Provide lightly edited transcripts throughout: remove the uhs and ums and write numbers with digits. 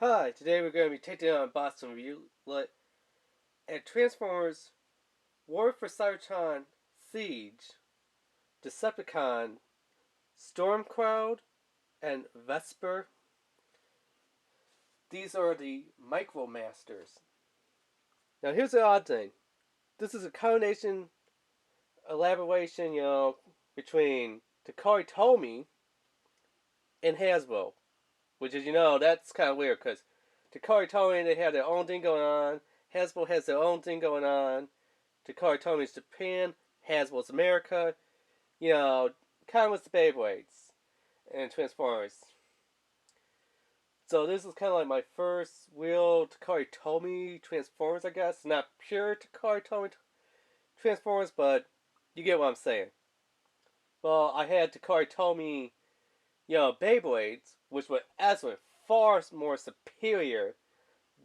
Hi, today we're going to be taking on Boston Review and Transformers War for Cybertron Siege, Decepticon, Stormcloud, and Vesper. These are the Micromasters. Now here's the odd thing. This is a combination, elaboration, between Takari Tomy and Hasbro. Which is, that's kind of weird because Takari Tomy, they have their own thing going on. Hasbro has their own thing going on. Takari Tomy's Japan, Hasbro's America. Kind of with the Beyblades and Transformers. So this is kind of like my first real Takari Tomy Transformers, I guess. Not pure Takari Tomy Transformers, but you get what I'm saying. Well, I had Takari Tomy, Beyblades, which were absolutely far more superior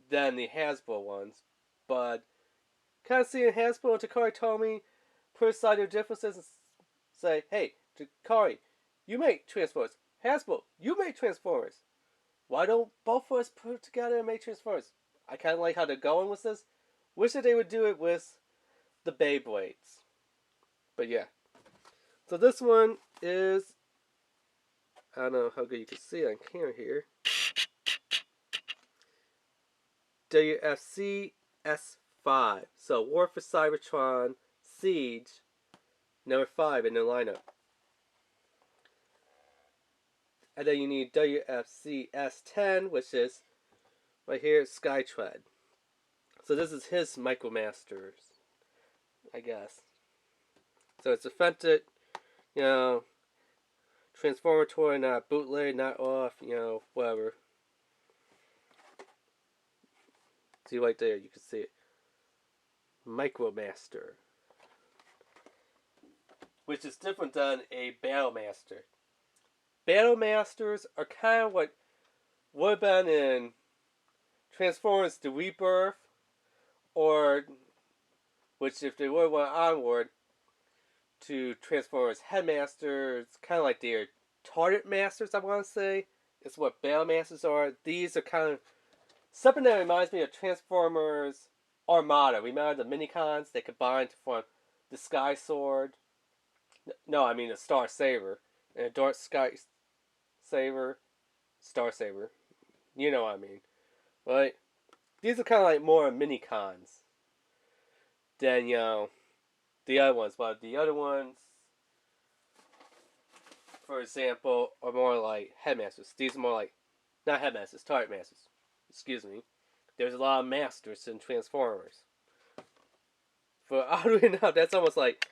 than the Hasbro ones. But kind of seeing Hasbro and Takari Tomy put aside their differences and say, hey, Takari, you make Transformers. Hasbro, you make Transformers. Why don't both of us put together and make Transformers? I kind of like how they're going with this. Wish that they would do it with the Beyblades. But yeah. So this one is, I don't know how good you can see it on camera here, WFC S5. So War for Cybertron Siege, number 5 in the lineup. And then you need WFC S10, which is right here, Skytread. So this is his Micromasters, I guess. So it's authentic, Transformer toy, not bootleg, not off, whatever. See right there, you can see it. Micromaster. Which is different than a Battlemaster. Battlemasters are kind of what would have been in Transformers The Rebirth, or which if they would have went onward to Transformers Headmasters, kind of like their Target Masters, I want to say. It's what Battlemasters are. These are kind of something that reminds me of Transformers Armada. Remember the Minicons? They combined to form the Sky Sword. No, I mean the Star Saber. And a Dark Sky Saber. Star Saber. You know what I mean. Right? These are kind of like more Minicons than, the other ones. But the other ones, for example, are more like Headmasters. These are more like, not Headmasters, Target Masters. Excuse me. There's a lot of Masters in Transformers. For oddly enough, that's almost like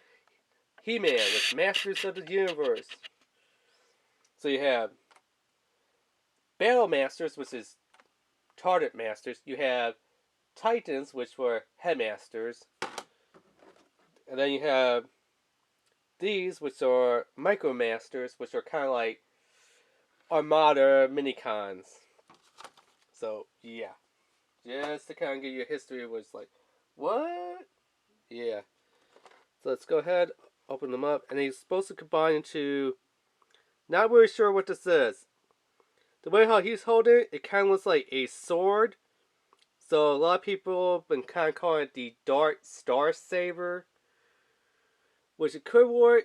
He-Man with Masters of the Universe. So you have Battle Masters, which is Target Masters. You have Titans, which were Headmasters. And then you have these, which are Micromasters, which are kind of like Armada Minicons. So, yeah. Just to kind of give you a history, it was like, what? Yeah. So let's go ahead, open them up. And he's supposed to combine into, not really sure what this is. The way how he's holding it, it kind of looks like a sword. So a lot of people have been kind of calling it the Dark Star Saber. Which it could work